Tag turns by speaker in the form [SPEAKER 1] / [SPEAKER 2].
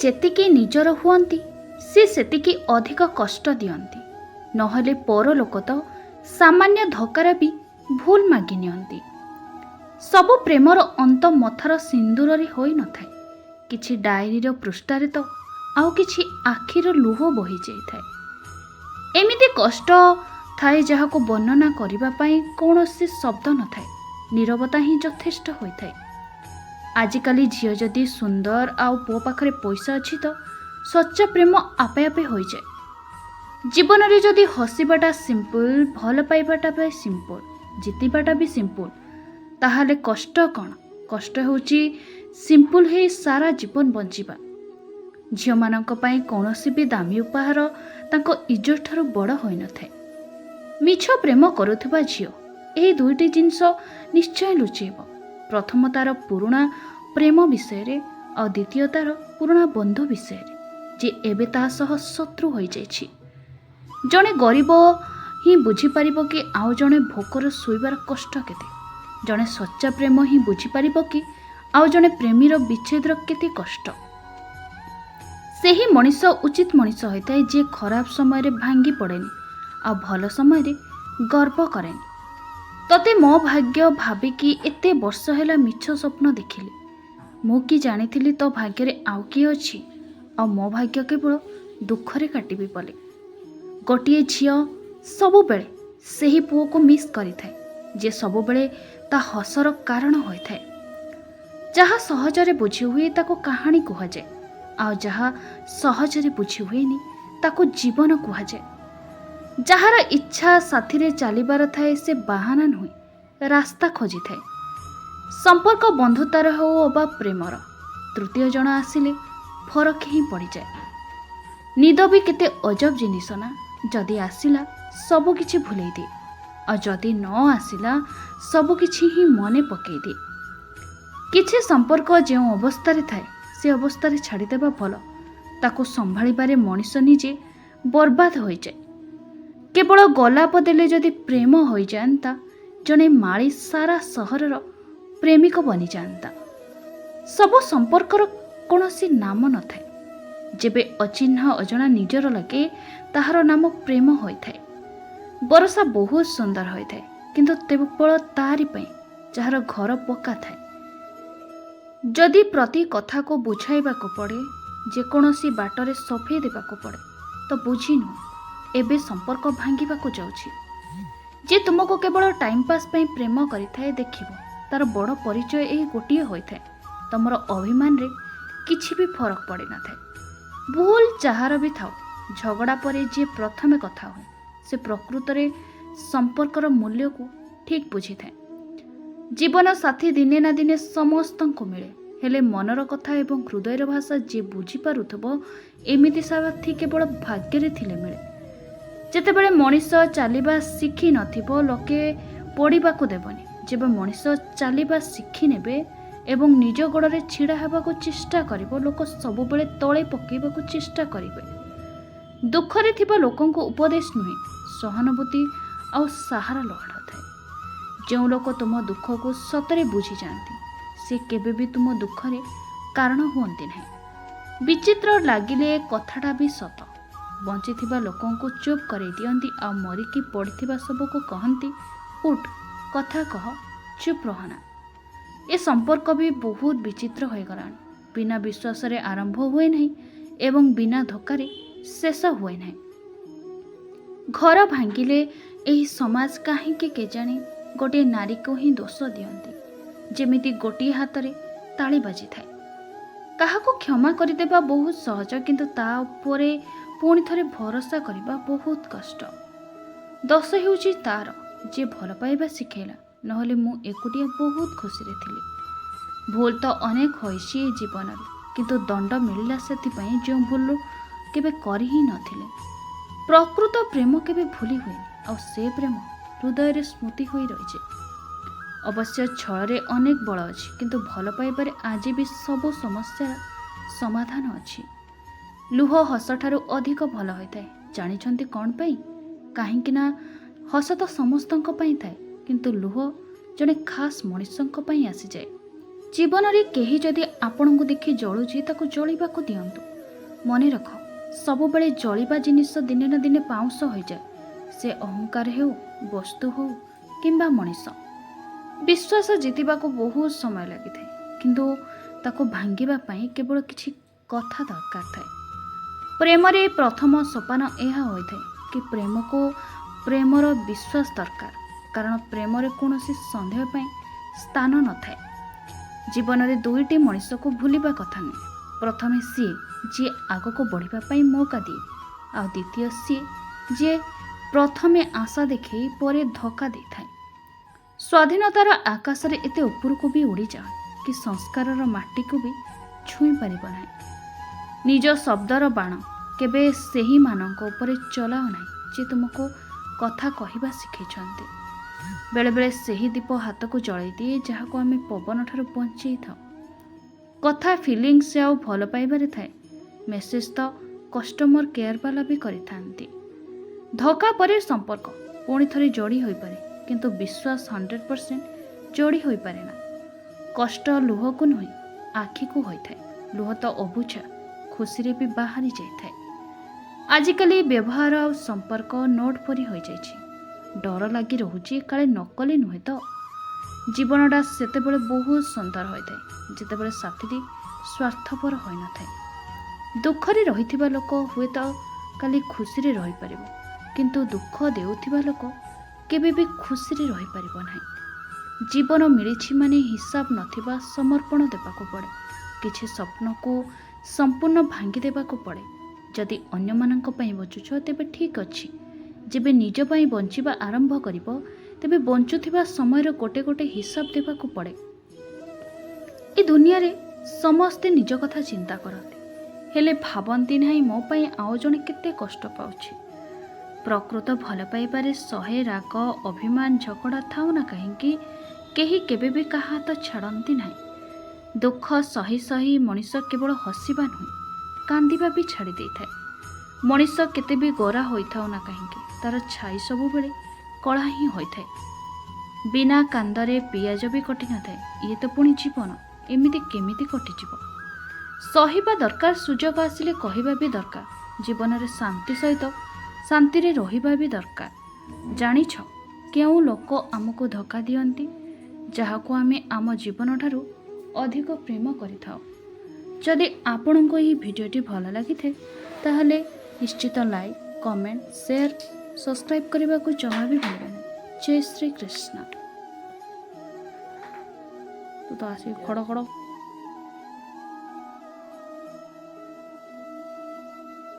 [SPEAKER 1] ଯେତିକି ନିଜର ହୁଅନ୍ତି ସେ ସେତିକି ଅଧିକ କଷ୍ଟ ଦିଅନ୍ତି। ନହେଲେ ପର ଲୋକ ତ ସାମାନ୍ୟ ଧକ୍କାରେ ବି ଭୁଲ ମାଗି ନିଅନ୍ତି। ସବୁ ପ୍ରେମର ଅନ୍ତ ମଥାର ସିନ୍ଦୁରରେ ହୋଇନଥାଏ। କିଛି ଡାଏରୀର ପୃଷ୍ଠାରେ ତ ଆଉ କିଛି ଆଖିର ଲୁହ ବୋହିଯାଇଥାଏ। ଏମିତି କଷ୍ଟ ଥାଏ ଯାହାକୁ ବର୍ଣ୍ଣନା କରିବା ପାଇଁ କୌଣସି ଶବ୍ଦ ନଥାଏ। ନୀରବତା ହିଁ ଯଥେଷ୍ଟ ହୋଇଥାଏ। ଆଜିକାଲି ଝିଅ ଯଦି ସୁନ୍ଦର ଆଉ ପୁଅ ପାଖରେ ପଇସା ଅଛି ତ ସଚ୍ଚା ପ୍ରେମ ଆପେ ଆପେ ହୋଇଯାଏ। ଜୀବନରେ ଯଦି ହସିବାଟା ସିମ୍ପଲ, ଭଲ ପାଇବାଟା ବି ସିମ୍ପଲ, ଜିତିବାଟା ବି ସିମ୍ପଲ, ତାହେଲେ କଷ୍ଟ କ'ଣ? କଷ୍ଟ ହେଉଛି ସିମ୍ପଲ ହେଇ ସାରା ଜୀବନ ବଞ୍ଚିବା। ଝିଅମାନଙ୍କ ପାଇଁ କୌଣସି ବି ଦାମୀ ଉପହାର ତାଙ୍କ ଇଜ୍ଜତ ଠାରୁ ବଡ଼ ହୋଇନଥାଏ। ମିଛ ପ୍ରେମ କରୁଥିବା ଝିଅ ଏହି ଦୁଇଟି ଜିନିଷ ନିଶ୍ଚୟ ଲୁଚେଇବ। ପ୍ରଥମ ତାର ପୁରୁଣା ପ୍ରେମ ବିଷୟରେ ଆଉ ଦ୍ୱିତୀୟ ତାର ପୁରୁଣା ବନ୍ଧୁ ବିଷୟରେ ଯେ ଏବେ ତା ସହ ଶତ୍ରୁ ହୋଇଯାଇଛି। ଜଣେ ଗରିବ ହିଁ ବୁଝିପାରିବ କି ଆଉ ଜଣେ ଭୋକର ଶୋଇବାର କଷ୍ଟ କେତେ। ଜଣେ ସଚ୍ଚା ପ୍ରେମ ହିଁ ବୁଝିପାରିବ କି ଆଉ ଜଣେ ପ୍ରେମୀର ବିଚ୍ଛେଦର କେତେ କଷ୍ଟ। ସେହି ମଣିଷ ଉଚିତ ମଣିଷ ହୋଇଥାଏ ଯିଏ ଖରାପ ସମୟରେ ଭାଙ୍ଗି ପଡ଼େନି ଆଉ ଭଲ ସମୟରେ ଗର୍ବ କରେନି। ତତେ ମୋ ଭାଗ୍ୟ ଭାବିକି ଏତେ ବର୍ଷ ହେଲା ମିଛ ସ୍ୱପ୍ନ ଦେଖିଲି। ମୁଁ କି ଜାଣିଥିଲି ତୋ ଭାଗ୍ୟରେ ଆଉ କିଏ ଅଛି ଆଉ ମୋ ଭାଗ୍ୟ କେବଳ ଦୁଃଖରେ କାଟିବି ବୋଲି। ଗୋଟିଏ ଝିଅ ସବୁବେଳେ ସେହି ପୁଅକୁ ମିସ୍ କରିଥାଏ ଯେ ସବୁବେଳେ ତା ହସର କାରଣ ହୋଇଥାଏ। ଯାହା ସହଜରେ ବୁଝି ହୁଏ ତାକୁ କାହାଣୀ କୁହାଯାଏ ଆଉ ଯାହା ସହଜରେ ବୁଝି ହୁଏନି ତାକୁ ଜୀବନ କୁହାଯାଏ। ଯାହାର ଇଚ୍ଛା ସାଥିରେ ଚାଲିବାର ଥାଏ ସେ ବାହାନା ନୁହେଁ ରାସ୍ତା ଖୋଜିଥାଏ। ସମ୍ପର୍କ ବନ୍ଧୁତାର ହେଉ ଅବା ପ୍ରେମର, ତୃତୀୟ ଜଣ ଆସିଲେ ଫରକ ହିଁ ପଡ଼ିଯାଏ। ନିଦ ବି କେତେ ଅଜବ ଜିନିଷ ନା। ଯଦି ଆସିଲା ସବୁକିଛି ଭୁଲେଇ ଦିଏ ଆଉ ଯଦି ନ ଆସିଲା ସବୁକିଛି ହିଁ ମନେ ପକେଇ ଦିଏ। କିଛି ସମ୍ପର୍କ ଯେଉଁ ଅବସ୍ଥାରେ ଥାଏ ସେ ଅବସ୍ଥାରେ ଛାଡ଼ିଦେବା ଭଲ। ତାକୁ ସମ୍ଭାଳିବାରେ ମଣିଷ ନିଜେ ବର୍ବାଦ ହୋଇଯାଏ। କେବଳ ଗୋଲାପ ଦେଲେ ଯଦି ପ୍ରେମ ହୋଇଯାଆନ୍ତା ଜଣେ ମାଳି ସାରା ସହରର ପ୍ରେମିକ ବନିଯାଆନ୍ତା। ସବୁ ସମ୍ପର୍କର କୌଣସି ନାମ ନଥାଏ। ଯେବେ ଅଚିହ୍ନା ଅଜଣା ନିଜର ଲାଗେ ତାହାର ନାମ ପ୍ରେମ ହୋଇଥାଏ। ବର୍ଷା ବହୁତ ସୁନ୍ଦର ହୋଇଥାଏ କିନ୍ତୁ କେବଳ ତାରି ପାଇଁ ଯାହାର ଘର ପକ୍କା ଥାଏ। ଯଦି ପ୍ରତି କଥାକୁ ବୁଝାଇବାକୁ ପଡ଼େ, ଯେକୌଣସି ବାଟରେ ସଫେଇ ଦେବାକୁ ପଡ଼େ ତ ବୁଝିନୁ ଏବେ ସମ୍ପର୍କ ଭାଙ୍ଗିବାକୁ ଯାଉଛି। ଯେ ତୁମକୁ କେବଳ ଟାଇମ୍ ପାସ୍ ପାଇଁ ପ୍ରେମ କରିଥାଏ ଦେଖିବ ତାର ବଡ଼ ପରିଚୟ ଏହି ଗୋଟିଏ ହୋଇଥାଏ। ତମର ଅଭିମାନରେ କିଛି ବି ଫରକ ପଡ଼ିନଥାଏ। ଭୁଲ ଯାହାର ବି ଥାଉ, ଝଗଡ଼ା ପରେ ଯିଏ ପ୍ରଥମେ କଥା ହୁଏ ସେ ପ୍ରକୃତରେ ସମ୍ପର୍କର ମୂଲ୍ୟକୁ ଠିକ୍ ବୁଝିଥାଏ। ଜୀବନ ସାଥୀ ଦିନେ ନା ଦିନେ ସମସ୍ତଙ୍କୁ ମିଳେ, ହେଲେ ମନର କଥା ଏବଂ ହୃଦୟର ଭାଷା ଯିଏ ବୁଝିପାରୁଥିବ ଏମିତି ସାଥୀ କେବଳ ଭାଗ୍ୟରେ ଥିଲେ ମିଳେ। ଯେତେବେଳେ ମଣିଷ ଚାଲିବା ଶିଖିନଥିବ ଲୋକେ ପଡ଼ିବାକୁ ଦେବନି। ଯେବେ ମଣିଷ ଚାଲିବା ଶିଖିନେବେ ଏବଂ ନିଜ ଗୋଡ଼ରେ ଛିଡ଼ା ହେବାକୁ ଚେଷ୍ଟା କରିବ ଲୋକ ସବୁବେଳେ ତଳେ ପକାଇବାକୁ ଚେଷ୍ଟା କରିବେ। ଦୁଃଖରେ ଥିବା ଲୋକଙ୍କୁ ଉପଦେଶ ନୁହେଁ ସହାନୁଭୂତି ଆଉ ସାହାରା ଲୋଡ଼ା ଥାଏ। ଯେଉଁ ଲୋକ ତୁମ ଦୁଃଖକୁ ସତରେ ବୁଝିଯାଆନ୍ତି ସେ କେବେ ବି ତୁମ ଦୁଃଖରେ କାରଣ ହୁଅନ୍ତି ନାହିଁ। ବିଚିତ୍ର ଲାଗିଲେ କଥାଟା ବି ସତ। ବଞ୍ଚିଥିବା ଲୋକଙ୍କୁ ଚୁପ୍ କରେଇ ଦିଅନ୍ତି ଆଉ ମରିକି ପଡ଼ିଥିବା ସବୁକୁ କହନ୍ତି ଉଠ କଥା କହ, ଚୁପ୍ ରହନା। ଏ ସମ୍ପର୍କ ବି ବହୁତ ବିଚିତ୍ର ହୋଇଗଲାଣି। ବିନା ବିଶ୍ୱାସରେ ଆରମ୍ଭ ହୁଏ ନାହିଁ ଏବଂ ବିନା ଧୋକାରେ ଶେଷ ହୁଏ ନାହିଁ। ଘର ଭାଙ୍ଗିଲେ ଏହି ସମାଜ କାହିଁକି କେଜାଣି ଗୋଟିଏ ନାରୀକୁ ହିଁ ଦୋଷ ଦିଅନ୍ତି। ଯେମିତି ଗୋଟିଏ ହାତରେ ତାଳି ବାଜିଥାଏ। କାହାକୁ କ୍ଷମା କରିଦେବା ବହୁତ ସହଜ କିନ୍ତୁ ତା ଉପରେ ପୁଣି ଥରେ ଭରସା କରିବା ବହୁତ କଷ୍ଟ। ଦୋଷ ହେଉଛି ତାର ଯିଏ ଭଲ ପାଇବା ଶିଖେଇଲା, ନହେଲେ ମୁଁ ଏକୁଟିଆ ବହୁତ ଖୁସିରେ ଥିଲି। ଭୁଲ ତ ଅନେକ ହୋଇଛି ଏ ଜୀବନରେ କିନ୍ତୁ ଦଣ୍ଡ ମିଳିଲା ସେଥିପାଇଁ ଯେଉଁ ଭୁଲ କେବେ କରି ହିଁ ନଥିଲେ। ପ୍ରକୃତ ପ୍ରେମ କେବେ ଭୁଲି ହୁଏନି ଆଉ ସେ ପ୍ରେମ ହୃଦୟରେ ସ୍ମୃତି ହୋଇ ରହିଛି। ଅବଶ୍ୟ ଛଳରେ ଅନେକ ବଳ ଅଛି କିନ୍ତୁ ଭଲ ପାଇବାରେ ଆଜି ବି ସବୁ ସମସ୍ୟାର ସମାଧାନ ଅଛି। ଲୁହ ହସଠାରୁ ଅଧିକ ଭଲ ହୋଇଥାଏ। ଜାଣିଛନ୍ତି କ'ଣ ପାଇଁ? କାହିଁକି ନା ହସ ତ ସମସ୍ତଙ୍କ ପାଇଁ ଥାଏ କିନ୍ତୁ ଲୁହ ଜଣେ ଖାସ୍ ମଣିଷଙ୍କ ପାଇଁ ଆସିଯାଏ। ଜୀବନରେ କେହି ଯଦି ଆପଣଙ୍କୁ ଦେଖି ଜଳୁଛି ତାକୁ ଜଳିବାକୁ ଦିଅନ୍ତୁ। ମନେ ରଖ, ସବୁବେଳେ ଜଳିବା ଜିନିଷ ଦିନେ ନା ଦିନେ ପାଉଁଶ ହୋଇଯାଏ। ସେ ଅହଙ୍କାର ହେଉ, ବସ୍ତୁ ହେଉ କିମ୍ବା ମଣିଷ। ବିଶ୍ୱାସ ଜିତିବାକୁ ବହୁତ ସମୟ ଲାଗିଥାଏ, କିନ୍ତୁ ତାକୁ ଭାଙ୍ଗିବା ପାଇଁ କେବଳ କିଛି କଥା ଦରକାର ଥାଏ। ପ୍ରେମରେ ପ୍ରଥମ ସୋପାନ ଏହା ହୋଇଥାଏ କି ପ୍ରେମର ବିଶ୍ୱାସ ଦରକାର, କାରଣ ପ୍ରେମରେ କୌଣସି ସନ୍ଦେହ ପାଇଁ ସ୍ଥାନ ନଥାଏ। ଜୀବନରେ ଦୁଇଟି ମଣିଷକୁ ଭୁଲିବା କଥା ନୁହେଁ। ପ୍ରଥମେ ସିଏ ଯିଏ ଆଗକୁ ବଢ଼ିବା ପାଇଁ ମୌକା ଦିଏ, ଆଉ ଦ୍ୱିତୀୟ ସିଏ ଯିଏ ପ୍ରଥମେ ଆଶା ଦେଖାଇ ପରେ ଧୋକା ଦେଇଥାଏ। ସ୍ୱାଧୀନତାର ଆକାଶରେ ଏତେ ଉପରକୁ ବି ଉଡ଼ିଯାଅ କି ସଂସ୍କାରର ମାଟିକୁ ବି ଛୁଇଁ ପାରିବ ନାହିଁ। ନିଜ ଶବ୍ଦର ବାଣ କେବେ ସେହିମାନଙ୍କ ଉପରେ ଚଲାଅ ନାହିଁ ଯେ ତୁମକୁ କଥା କହିବା ଶିଖାଇଛନ୍ତି। ବେଳେବେଳେ ସେହି ଦୀପ ହାତକୁ ଜଳାଇ ଦିଏ ଯାହାକୁ ଆମେ ପବନଠାରୁ ବଞ୍ଚେଇଥାଉ। କଥା ଫିଲିଂସ ଆଉ ଭଲ ପାଇବାରେ ଥାଏ। ମେସେଜ ତ କଷ୍ଟମର କେୟାର ବାଲା ବି କରିଥାନ୍ତି। ଧୋକା ପରେ ସମ୍ପର୍କ ପୁଣି ଥରେ ଯୋଡ଼ି ହୋଇପାରେ, କିନ୍ତୁ ବିଶ୍ୱାସ 100% ଯୋଡ଼ି ହୋଇପାରେ ନା। କଷ୍ଟ ଲୁହକୁ ନୁହେଁ, ଆଖିକୁ ହୋଇଥାଏ। ଲୁହ ତ ଅବୁଝା ଖୁସିରେ ବି ବାହାରି ଯାଇଥାଏ। ଆଜିକାଲି ବ୍ୟବହାର ଆଉ ସମ୍ପର୍କ ନୋଟ୍ ପରି ହୋଇଯାଇଛି। ଡର ଲାଗି ରହୁଛି କାଳେ ନକଲି ନୁହେଁ ତ। ଜୀବନଟା ସେତେବେଳେ ବହୁତ ସୁନ୍ଦର ହୋଇଥାଏ ଯେତେବେଳେ ସାଥିଟି ସ୍ୱାର୍ଥପର ହୋଇନଥାଏ। ଦୁଃଖରେ ରହିଥିବା ଲୋକ ହୁଏତ କାଲି ଖୁସିରେ ରହିପାରିବ, କିନ୍ତୁ ଦୁଃଖ ଦେଉଥିବା ଲୋକ କେବେ ବି ଖୁସିରେ ରହିପାରିବ ନାହିଁ। ଜୀବନ ମିଳିଛି ମାନେ ହିସାବ ନଥିବା ସମର୍ପଣ ଦେବାକୁ ପଡ଼େ। କିଛି ସ୍ୱପ୍ନକୁ ସମ୍ପୂର୍ଣ୍ଣ ଭାଙ୍ଗି ଦେବାକୁ ପଡ଼େ। ଯଦି ଅନ୍ୟମାନଙ୍କ ପାଇଁ ବଞ୍ଚୁଛ ତେବେ ଠିକ୍ ଅଛି। ଯେବେ ନିଜ ପାଇଁ ବଞ୍ଚିବା ଆରମ୍ଭ କରିବ, ତେବେ ବଞ୍ଚୁଥିବା ସମୟର ଗୋଟେ ଗୋଟେ ହିସାବ ଦେବାକୁ ପଡ଼େ। ଏ ଦୁନିଆରେ ସମସ୍ତେ ନିଜ କଥା ଚିନ୍ତା କରନ୍ତି, ହେଲେ ଭାବନ୍ତି ନାହିଁ ମୋ ପାଇଁ ଆଉ ଜଣେ କେତେ କଷ୍ଟ ପାଉଛି। ପ୍ରକୃତ ଭଲ ପାଇବାରେ 100 ରାଗ, ଅଭିମାନ, ଝଗଡ଼ା ଥାଉ ନା କାହିଁକି, କେହି କେବେ ବି କାହା ହାତ ଛାଡ଼ନ୍ତି ନାହିଁ। ଦୁଃଖ ସହି ସହି ମଣିଷ କେବଳ ହସିବା ନୁହେଁ, କାନ୍ଦିବା ବି ଛାଡ଼ି ଦେଇଥାଏ। ମଣିଷ କେତେ ବି ଗୋରା ହୋଇଥାଉ ନା କାହିଁକି, ତାର ଛାଇ ସବୁବେଳେ କଳା ହିଁ ହୋଇଥାଏ। ବିନା କାନ୍ଦରେ ପିଆଜ ବି କଟିନଥାଏ। ଇଏ ତ ପୁଣି ଜୀବନ, ଏମିତି କେମିତି କଟିଯିବ? ସହିବା ଦରକାର, ସୁଯୋଗ ଆସିଲେ କହିବା ବି ଦରକାର। ଜୀବନରେ ଶାନ୍ତି ସହିତ ଶାନ୍ତିରେ ରହିବା ବି ଦରକାର। ଜାଣିଛ କେଉଁ ଲୋକ ଆମକୁ ଧୋକା ଦିଅନ୍ତି? ଯାହାକୁ ଆମେ ଆମ ଜୀବନଠାରୁ ଅଧିକ ପ୍ରେମ କରିଥାଉ। ଯଦି ଆପଣଙ୍କୁ ଏହି ଭିଡ଼ିଓଟି ଭଲ ଲାଗିଥାଏ ତାହେଲେ ନିଶ୍ଚିତ ଲାଇକ୍, କମେଣ୍ଟ, ସେୟାର, ସବସ୍କ୍ରାଇବ୍ କରିବାକୁ ଜମା ବି ଭୁଲିବେନି। ଜୟ ଶ୍ରୀ କୃଷ୍ଣ। ତୁ ତ ଆସିକି ଖଡ଼